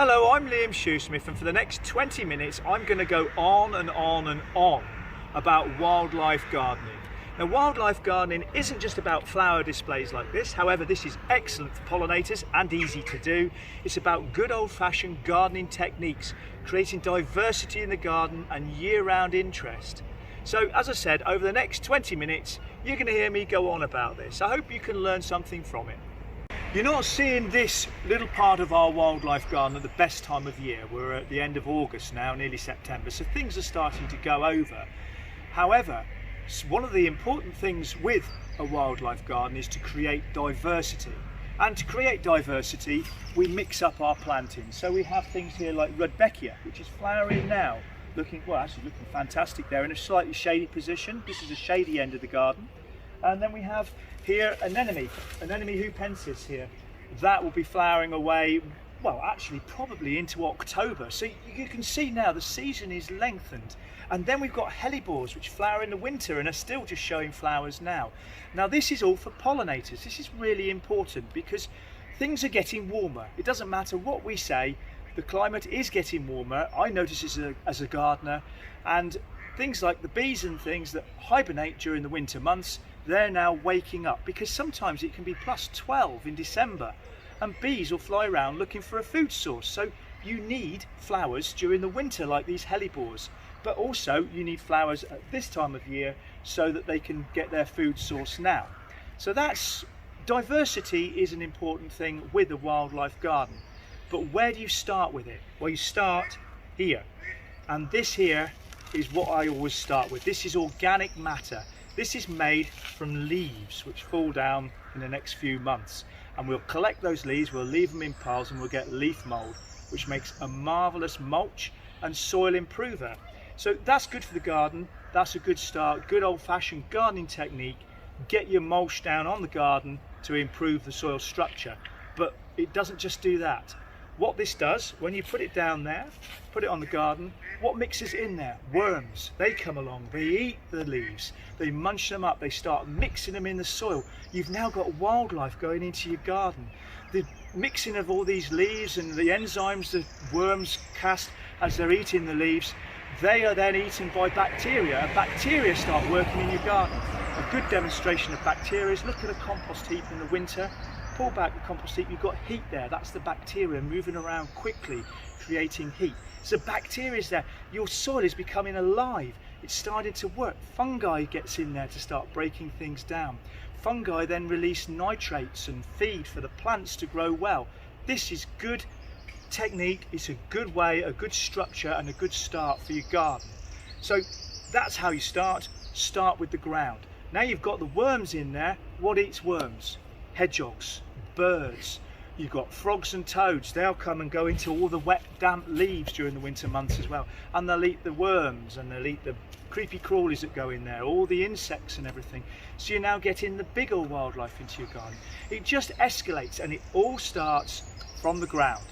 Hello, I'm Liam Shoesmith, and for the next 20 minutes I'm going to go on and on and on about wildlife gardening. Now, wildlife gardening isn't just about flower displays like this. However, this is excellent for pollinators and easy to do. It's about good old-fashioned gardening techniques, creating diversity in the garden and year-round interest. So, as I said, over the next 20 minutes you're going to hear me go on about this. I hope you can learn something from it. You're not seeing this little part of our wildlife garden at the best time of year. We're at the end of August now, nearly September, so things are starting to go over. However, one of the important things with a wildlife garden is to create diversity. And to create diversity, we mix up our plantings. So we have things here like Rudbeckia, which is flowering now, looking fantastic there in a slightly shady position. This is a shady end of the garden. And then we have here Anemone hupensis here. That will be flowering away, well, actually probably into October. So you can see now the season is lengthened. And then we've got hellebores, which flower in the winter and are still just showing flowers now. Now this is all for pollinators. This is really important because things are getting warmer. It doesn't matter what we say, the climate is getting warmer. I notice this as a gardener, and things like the bees and things that hibernate during the winter months, they're now waking up, because sometimes it can be plus 12 in December and bees will fly around looking for a food source. So you need flowers during the winter like these hellebores, but also you need flowers at this time of year so that they can get their food source now. So that's diversity is an important thing with a wildlife garden. But where do you start with it? Well, you start here, and this here is what I always start with. This is organic matter. This is made from leaves which fall down in the next few months, and we'll collect those leaves, we'll leave them in piles, and we'll get leaf mold, which makes a marvellous mulch and soil improver. So that's good for the garden. That's a good start, good old-fashioned gardening technique. Get your mulch down on the garden to improve the soil structure. But it doesn't just do that. What this does, when you put it down there, put it on the garden, what mixes in there? Worms. They come along, they eat the leaves, they munch them up, they start mixing them in the soil. You've now got wildlife going into your garden. The mixing of all these leaves and the enzymes the worms cast as they're eating the leaves, they are then eaten by bacteria, and bacteria start working in your garden. A good demonstration of bacteria is look at a compost heap in the winter. Pull back the compost heap, you've got heat there. That's the bacteria moving around quickly, creating heat. So bacteria is there. Your soil is becoming alive. It's starting to work. Fungi gets in there to start breaking things down. Fungi then release nitrates and feed for the plants to grow well. This is good technique. It's a good way, a good structure, and a good start for your garden. So that's how you start. Start with the ground. Now you've got the worms in there. What eats worms? Hedgehogs, birds. You've got frogs and toads. They'll come and go into all the wet, damp leaves during the winter months as well, and they'll eat the worms and they'll eat the creepy crawlies that go in there, all the insects and everything. So you're now getting the bigger wildlife into your garden. It just escalates, and it all starts from the ground.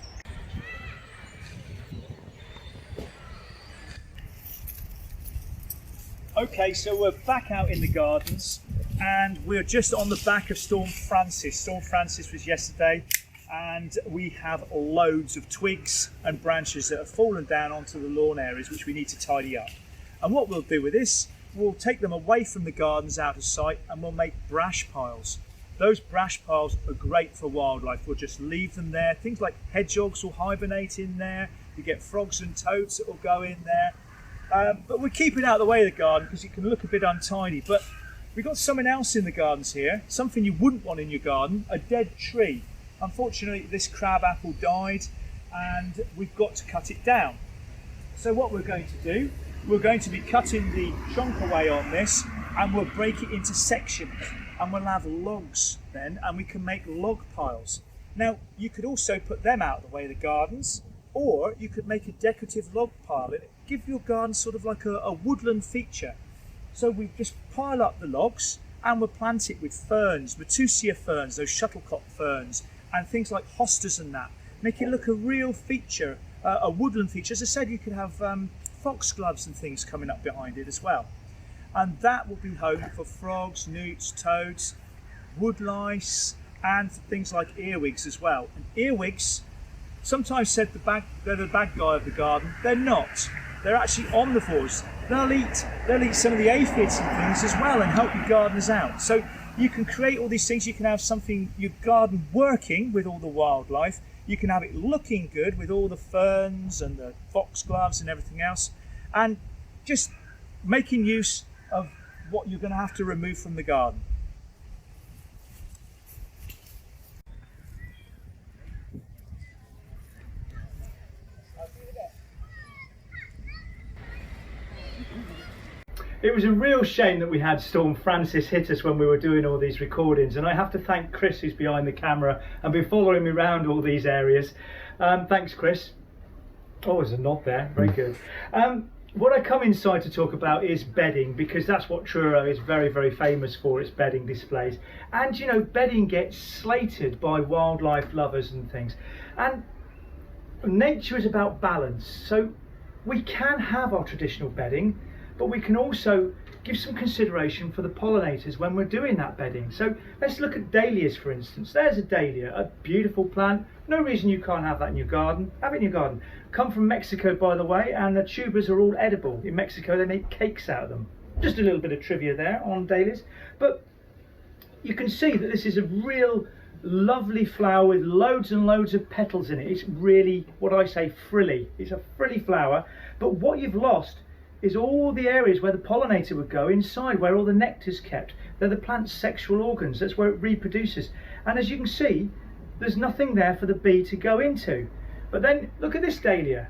Okay, so we're back out in the gardens, and we're just on the back of Storm Francis. Storm Francis was yesterday, and we have loads of twigs and branches that have fallen down onto the lawn areas which we need to tidy up. And what we'll do with this, we'll take them away from the gardens out of sight, and we'll make brash piles. Those brash piles are great for wildlife. We'll just leave them there. Things like hedgehogs will hibernate in there. You get frogs and toads that will go in there. But we keep it out of the way of the garden because it can look a bit untidy. But we've got something else in the gardens here, something you wouldn't want in your garden, a dead tree. Unfortunately, this crab apple died, and we've got to cut it down. So what we're going to do, we're going to be cutting the trunk away on this, and we'll break it into sections, and we'll have logs then, and we can make log piles. Now, you could also put them out of the way of the gardens, or you could make a decorative log pile and give your garden sort of like a woodland feature. So we just pile up the logs and we'll plant it with ferns, Matusia ferns, those shuttlecock ferns, and things like hostas and that. Make it look a real feature, a woodland feature. As I said, you could have foxgloves and things coming up behind it as well. And that will be home for frogs, newts, toads, woodlice, and things like earwigs as well. And earwigs sometimes said they're the bad guy of the garden. They're not. They're actually omnivores. They'll eat some of the aphids and things as well and help your gardeners out. So you can create all these things. You can have your garden working with all the wildlife. You can have it looking good with all the ferns and the foxgloves and everything else, and just making use of what you're going to have to remove from the garden. It was a real shame that we had Storm Francis hit us when we were doing all these recordings, and I have to thank Chris, who's behind the camera and been following me around all these areas. Thanks, Chris. Oh, there's a nod there, very good. What I come inside to talk about is bedding, because that's what Truro is very, very famous for, its bedding displays. And you know, bedding gets slated by wildlife lovers and things, and nature is about balance. So we can have our traditional bedding, but we can also give some consideration for the pollinators when we're doing that bedding. So let's look at dahlias, for instance. There's a dahlia, a beautiful plant. No reason you can't have that in your garden. Have it in your garden. Come from Mexico, by the way, and the tubers are all edible. In Mexico, they make cakes out of them. Just a little bit of trivia there on dahlias. But you can see that this is a real lovely flower with loads and loads of petals in it. It's really, what I say, frilly. It's a frilly flower. But what you've lost is all the areas where the pollinator would go inside, where all the nectar's kept. They're the plant's sexual organs. That's where it reproduces. And as you can see, there's nothing there for the bee to go into. But then look at this dahlia.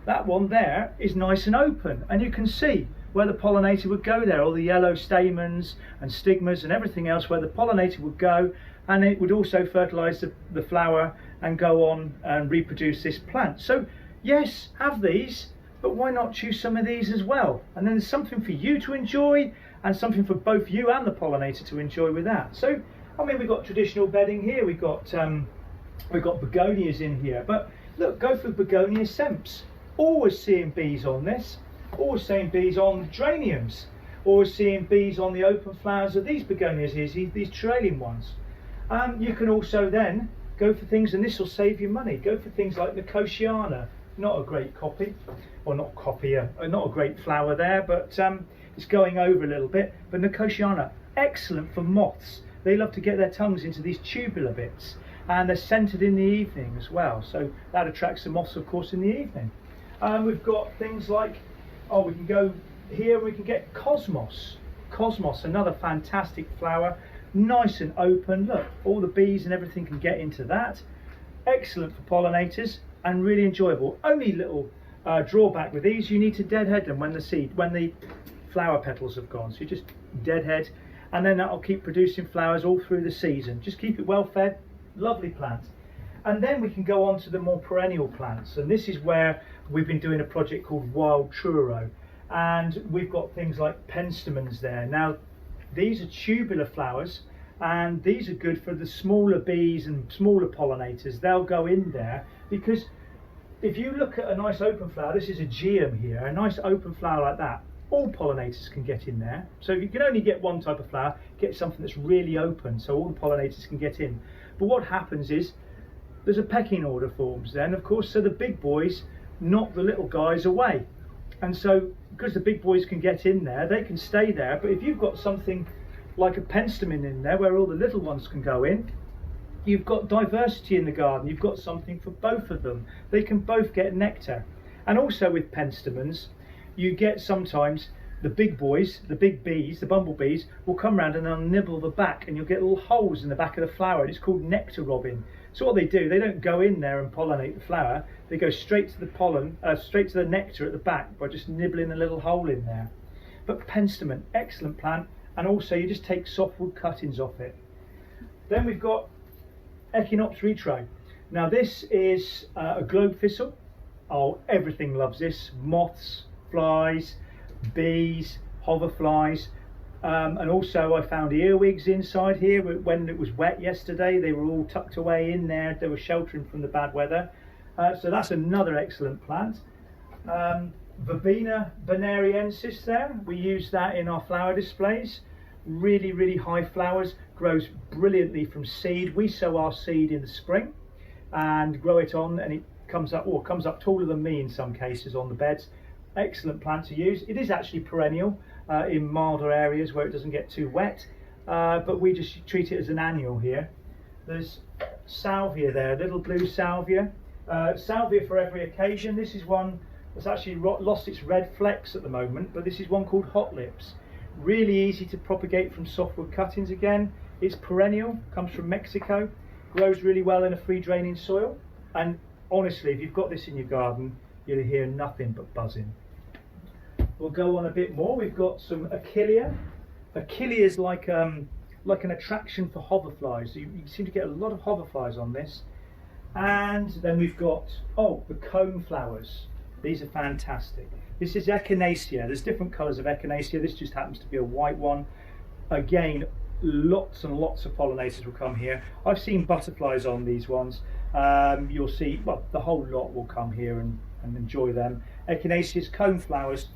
That one there is nice and open, and you can see where the pollinator would go there, all the yellow stamens and stigmas and everything else where the pollinator would go, and it would also fertilize the flower and go on and reproduce this plant. So yes, have these, but why not choose some of these as well? And then there's something for you to enjoy and something for both you and the pollinator to enjoy with that. So I mean, we've got traditional bedding here, we've got begonias in here, but look, go for begonia semps. Always seeing bees on this, always seeing bees on geraniums, always seeing bees on the open flowers of these begonias here, these trailing ones. You can also then go for things, and this will save you money, go for things like Nicotiana. Not a great copy, or not copy, not a great flower there, but it's going over a little bit. But Nicotiana, excellent for moths. They love to get their tongues into these tubular bits, and they're scented in the evening as well, so that attracts the moths, of course, in the evening. We've got things like, oh, we can go here, we can get cosmos. Cosmos, another fantastic flower, nice and open. Look, all the bees and everything can get into that. Excellent for pollinators and really enjoyable. Only little drawback with these, you need to deadhead them when the flower petals have gone. So you just deadhead, and then that'll keep producing flowers all through the season. Just keep it well fed, lovely plant. And then we can go on to the more perennial plants, and this is where we've been doing a project called Wild Truro, and we've got things like penstemons there. Now these are tubular flowers, and these are good for the smaller bees and smaller pollinators. They'll go in there, because if you look at a nice open flower, this is a geum here, a nice open flower like that, all pollinators can get in there. So you can only get one type of flower, get something that's really open so all the pollinators can get in. But what happens is there's a pecking order forms then, of course, so the big boys knock the little guys away. And so because the big boys can get in there, they can stay there. But if you've got something like a penstemon in there where all the little ones can go in, you've got diversity in the garden. You've got something for both of them. They can both get nectar. And also with penstemons, you get sometimes the big boys, the big bees, the bumblebees, will come round and they'll nibble the back, and you'll get little holes in the back of the flower, and it's called nectar robbing. So what they do, they don't go in there and pollinate the flower, they go straight to the pollen, straight to the nectar at the back by just nibbling a little hole in there. But penstemon, excellent plant, and also you just take softwood cuttings off it. Then we've got Echinops retro. Now this is a globe thistle. Oh, everything loves this. Moths, flies, bees, hoverflies, and also I found earwigs inside here. When it was wet yesterday, they were all tucked away in there. They were sheltering from the bad weather. So that's another excellent plant. Verbena bonariensis there, we use that in our flower displays. Really high flowers, grows brilliantly from seed. We sow our seed in the spring, and grow it on, and it comes up, or comes up taller than me in some cases on the beds. Excellent plant to use. It is actually perennial in milder areas where it doesn't get too wet, but we just treat it as an annual here. There's salvia there, little blue salvia. Salvia for every occasion. This is one that's actually lost its red flecks at the moment, but this is one called Hot Lips. Really easy to propagate from softwood cuttings again. It's perennial, comes from Mexico, grows really well in a free draining soil, and honestly, if you've got this in your garden, you'll hear nothing but buzzing. We'll go on a bit more. We've got some Achillea. Achillea is like an attraction for hoverflies. You seem to get a lot of hoverflies on this. And then we've got, the cone flowers. These are fantastic. This is Echinacea. There's different colours of Echinacea. This just happens to be a white one. Again, lots and lots of pollinators will come here. I've seen butterflies on these ones. You'll see, well, the whole lot will come here and enjoy them. Echinacea's cone flowers.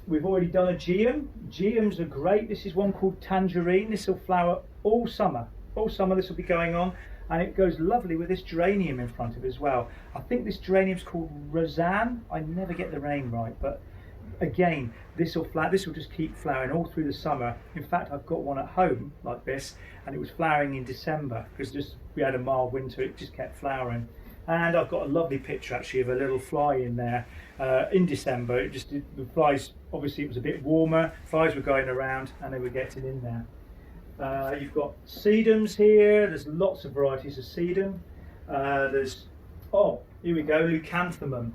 We've already done a geum. Geums are great. This is one called Tangerine. This will flower all summer. All summer this will be going on, and it goes lovely with this geranium in front of it as well. I think this geranium's called Roseanne. I never get the name right, but again, this will just keep flowering all through the summer. In fact, I've got one at home like this, and it was flowering in December because we had a mild winter. It just kept flowering. And I've got a lovely picture actually of a little fly in there in December. The flies, obviously it was a bit warmer, flies were going around and they were getting in there. You've got sedums here. There's lots of varieties of sedum. Here we go, Leucanthemum.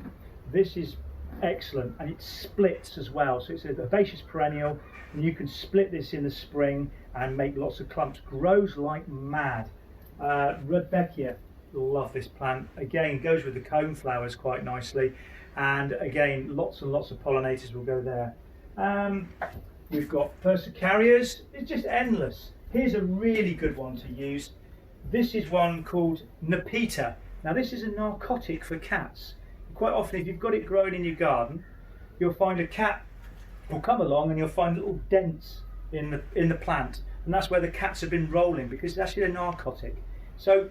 This is excellent, and it splits as well. So it's a herbaceous perennial, and you can split this in the spring and make lots of clumps. Grows like mad. Rudbeckia, love this plant. Again, goes with the cone flowers quite nicely, and again, lots and lots of pollinators will go there. We've got Persicarias. It's just endless. Here's a really good one to use. This is one called Nepeta. Now this is a narcotic for cats. Quite often, if you've got it growing in your garden, you'll find a cat will come along and you'll find little dents in the plant, and that's where the cats have been rolling, because it's actually a narcotic. So,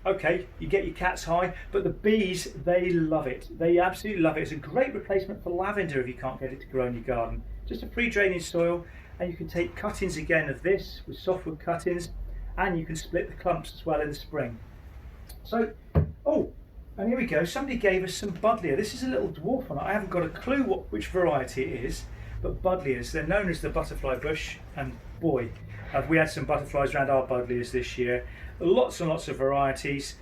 okay, you get your cats high, but the bees, they love it. They absolutely love it. It's a great replacement for lavender if you can't get it to grow in your garden. Just a free draining soil, and you can take cuttings again of this with softwood cuttings, and you can split the clumps as well in the spring. So, and here we go, somebody gave us some Buddleia. This is a little dwarf one. I haven't got a clue which variety it is, but Buddleias, they're known as the butterfly bush, and boy, have we had some butterflies around our Buddleias this year. Lots and lots of varieties.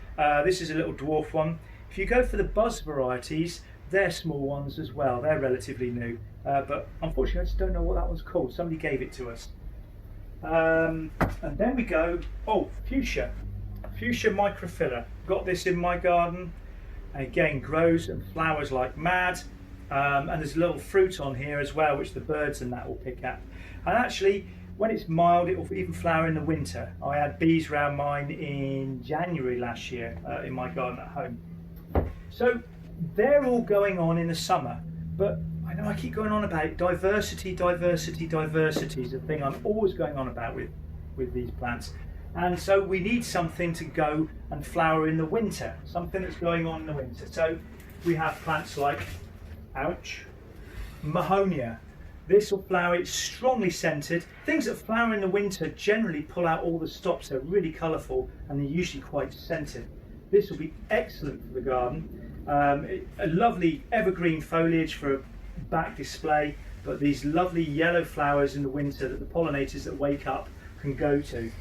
This is a little dwarf one. If you go for the buzz varieties, they're small ones as well. They're relatively new, but unfortunately I just don't know what that one's called. Somebody gave it to us. And then we go, fuchsia. Fuchsia microphylla. Got this in my garden. Again, grows and flowers like mad, and there's a little fruit on here as well, which the birds and that will pick at. And actually, when it's mild, it will even flower in the winter. I had bees around mine in January last year in my garden at home. So they're all going on in the summer, but I know I keep going on about it. Diversity, diversity, diversity is a thing I'm always going on about with these plants. And so we need something to go and flower in the winter, something that's going on in the winter. So we have plants like, Mahonia. This will flower, it's strongly scented. Things that flower in the winter generally pull out all the stops. They're really colourful and they're usually quite scented. This will be excellent for the garden. A lovely evergreen foliage for a back display, but these lovely yellow flowers in the winter that the pollinators that wake up can go to.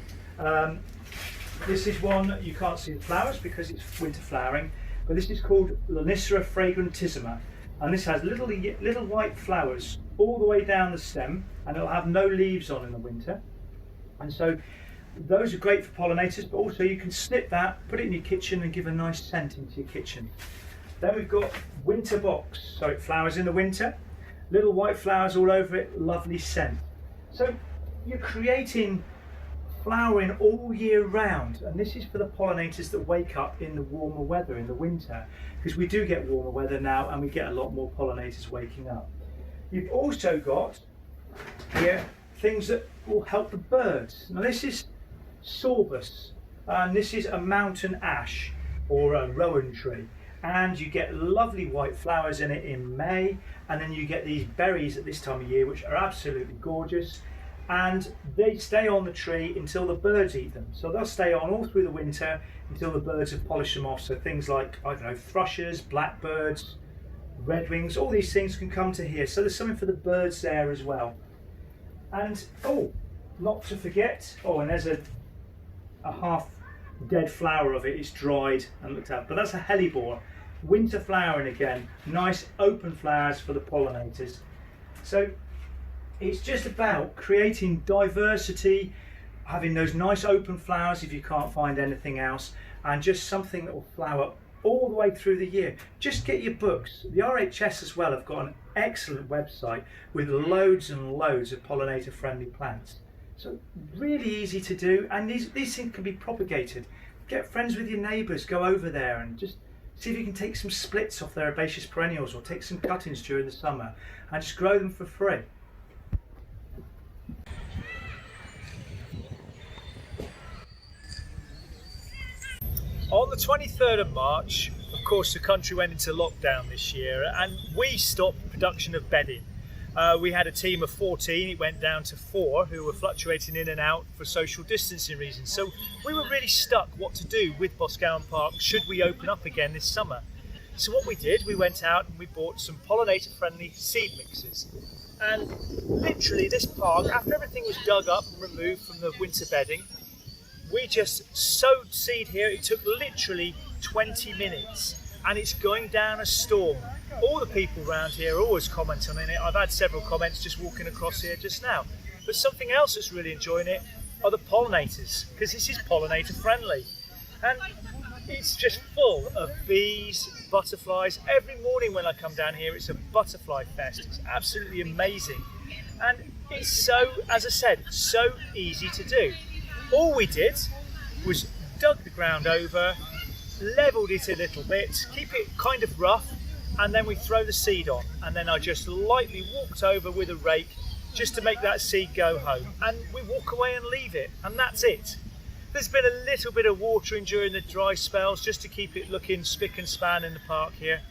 This is one, you can't see the flowers because it's winter flowering, but this is called Lonicera fragrantissima, and this has little white flowers all the way down the stem, and it'll have no leaves on in the winter. And so those are great for pollinators, but also you can snip that, put it in your kitchen and give a nice scent into your kitchen. Then we've got winter box, so it flowers in the winter, little white flowers all over it, lovely scent. So you're creating flowering all year round, and this is for the pollinators that wake up in the warmer weather in the winter, because we do get warmer weather now and we get a lot more pollinators waking up. You've also got here things that will help the birds. Now this is Sorbus. And this is a mountain ash or a rowan tree, and you get lovely white flowers in it in May, and then you get these berries at this time of year which are absolutely gorgeous, and they stay on the tree until the birds eat them. So they'll stay on all through the winter until the birds have polished them off. So things like, I don't know, thrushes, blackbirds, redwings, all these things can come to here. So there's something for the birds there as well. And oh, not to forget, oh, and there's a half dead flower of it. It's dried and looked at, but that's a hellebore, winter flowering again, nice open flowers for the pollinators. So it's just about creating diversity, having those nice open flowers if you can't find anything else, and just something that will flower all the way through the year. Just get your books. The RHS as well have got an excellent website with loads and loads of pollinator friendly plants. So really easy to do, and these things can be propagated. Get friends with your neighbours, go over there and just see if you can take some splits off their herbaceous perennials or take some cuttings during the summer and just grow them for free. On the 23rd of March, of course, the country went into lockdown this year, and we stopped production of bedding. We had a team of 14, it went down to 4 who were fluctuating in and out for social distancing reasons. So we were really stuck what to do with Boscawen Park should we open up again this summer. So what we did, we went out and we bought some pollinator friendly seed mixes. And literally this park, after everything was dug up and removed from the winter bedding, we just sowed seed here. It took literally 20 minutes and it's going down a storm. All the people around here are always commenting on it. I've had several comments just walking across here just now. But something else that's really enjoying it are the pollinators, because this is pollinator friendly. And it's just full of bees, butterflies. Every morning when I come down here, it's a butterfly fest. It's absolutely amazing. And it's so, as I said, so easy to do. All we did was dug the ground over, levelled it a little bit, keep it kind of rough, and then we throw the seed on. And then I just lightly walked over with a rake just to make that seed go home. And we walk away and leave it, and that's it. There's been a little bit of watering during the dry spells just to keep it looking spick and span in the park here,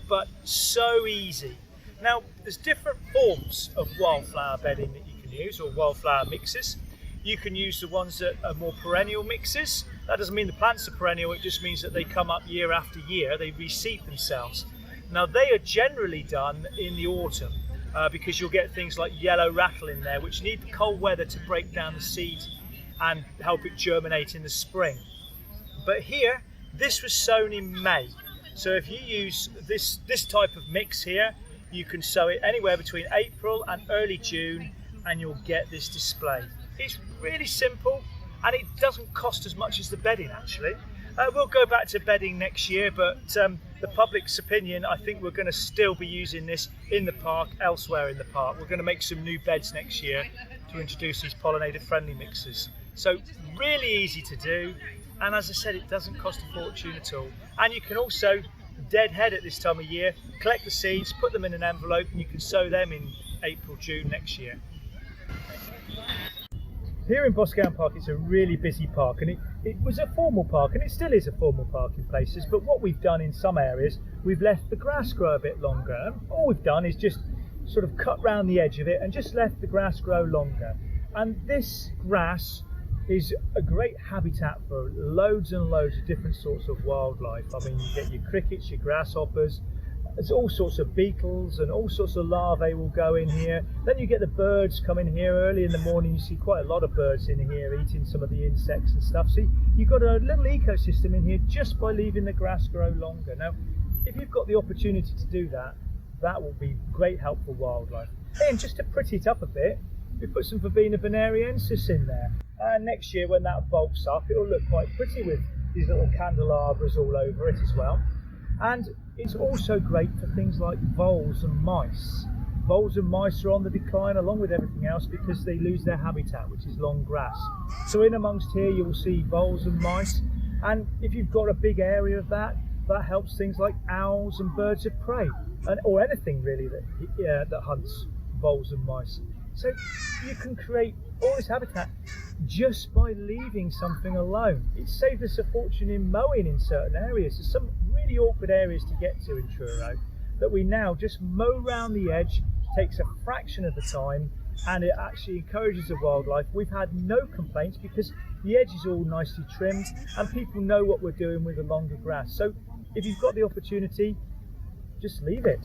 but so easy. Now, there's different forms of wildflower bedding that you can use, or wildflower mixes. You can use the ones that are more perennial mixes. That doesn't mean the plants are perennial, it just means that they come up year after year, they reseed themselves. Now they are generally done in the autumn because you'll get things like yellow rattle in there which need the cold weather to break down the seed and help it germinate in the spring. But here, this was sown in May. So if you use this type of mix here, you can sow it anywhere between April and early June and you'll get this display. It's really simple and it doesn't cost as much as the bedding actually. We'll go back to bedding next year, but the public's opinion, I think we're going to still be using this in the park, elsewhere in the park. We're going to make some new beds next year to introduce these pollinator friendly mixes. So really easy to do, and as I said, it doesn't cost a fortune at all. And you can also deadhead at this time of year, collect the seeds, put them in an envelope, and you can sow them in April, June next year. Here in Boscawen Park, it's a really busy park, and it was a formal park, and it still is a formal park in places, but what we've done in some areas, we've left the grass grow a bit longer. And all we've done is just sort of cut round the edge of it and just left the grass grow longer. And this grass is a great habitat for loads and loads of different sorts of wildlife. I mean, you get your crickets, your grasshoppers, there's all sorts of beetles and all sorts of larvae will go in here. Then you get the birds come in here early in the morning. You see quite a lot of birds in here eating some of the insects and stuff. So you've got a little ecosystem in here just by leaving the grass grow longer. Now, if you've got the opportunity to do that, that will be great help for wildlife. And just to pretty it up a bit, we put some Verbena bonariensis in there. And next year when that bulks up, it'll look quite pretty with these little candelabras all over it as well. And it's also great for things like voles and mice. Voles and mice are on the decline along with everything else because they lose their habitat, which is long grass. So in amongst here you will see voles and mice, and if you've got a big area of that, that helps things like owls and birds of prey, or anything really that hunts voles and mice. So you can create all this habitat just by leaving something alone. It saved us a fortune in mowing in certain areas. There's some really awkward areas to get to in Truro that we now just mow round the edge, takes a fraction of the time, and it actually encourages the wildlife. We've had no complaints because the edge is all nicely trimmed and people know what we're doing with the longer grass. So if you've got the opportunity, just leave it.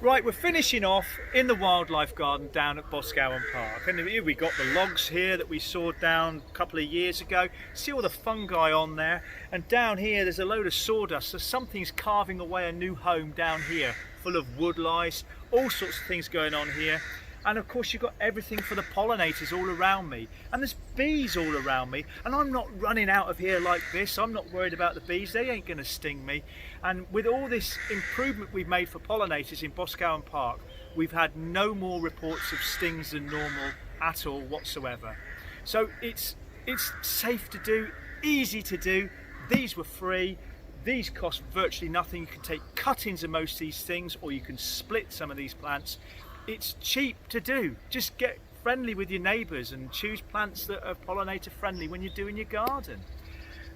Right, we're finishing off in the wildlife garden down at Boscawen Park, and here we got the logs here that we sawed down a couple of years ago. See all the fungi on there, and down here there's a load of sawdust, so something's carving away a new home down here, full of wood lice, all sorts of things going on here. And of course you've got everything for the pollinators all around me, and there's bees all around me, and I'm not running out of here like this. I'm not worried about the bees, they ain't going to sting me. And with all this improvement we've made for pollinators in Boscawen Park, we've had no more reports of stings than normal at all whatsoever. So it's safe to do, easy to do. These were free. These cost virtually nothing. You can take cuttings of most of these things, or you can split some of these plants. It's cheap to do. Just get friendly with your neighbours and choose plants that are pollinator friendly when you're doing your garden.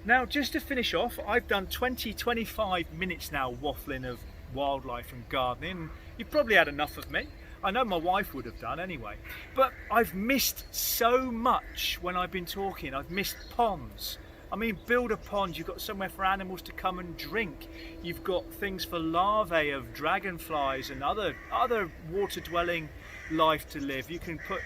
Now, just to finish off, I've done 20-25 minutes now waffling of wildlife and gardening. You've probably had enough of me. I know my wife would have done anyway. But I've missed so much when I've been talking. I've missed ponds. I mean, build a pond, you've got somewhere for animals to come and drink. You've got things for larvae of dragonflies and other water-dwelling life to live. You can put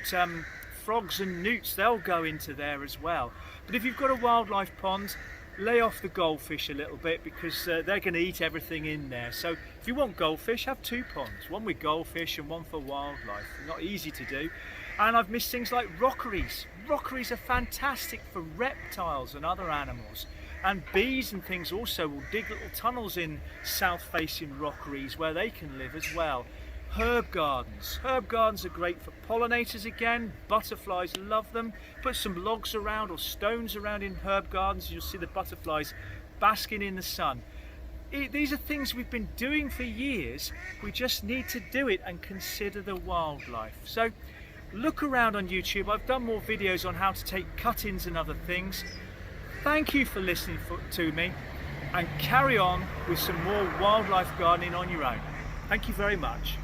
frogs and newts, they'll go into there as well. But if you've got a wildlife pond, lay off the goldfish a little bit, because they're going to eat everything in there. So if you want goldfish, have two ponds, one with goldfish and one for wildlife. Not easy to do. And I've missed things like rockeries. Rockeries are fantastic for reptiles and other animals. And bees and things also will dig little tunnels in south-facing rockeries where they can live as well. Herb gardens. Herb gardens are great for pollinators again. Butterflies love them. Put some logs around or stones around in herb gardens, you'll see the butterflies basking in the sun. These are things we've been doing for years. We just need to do it and consider the wildlife. So look around on YouTube. I've done more videos on how to take cuttings and other things. Thank you for listening to me, and carry on with some more wildlife gardening on your own. Thank you very much.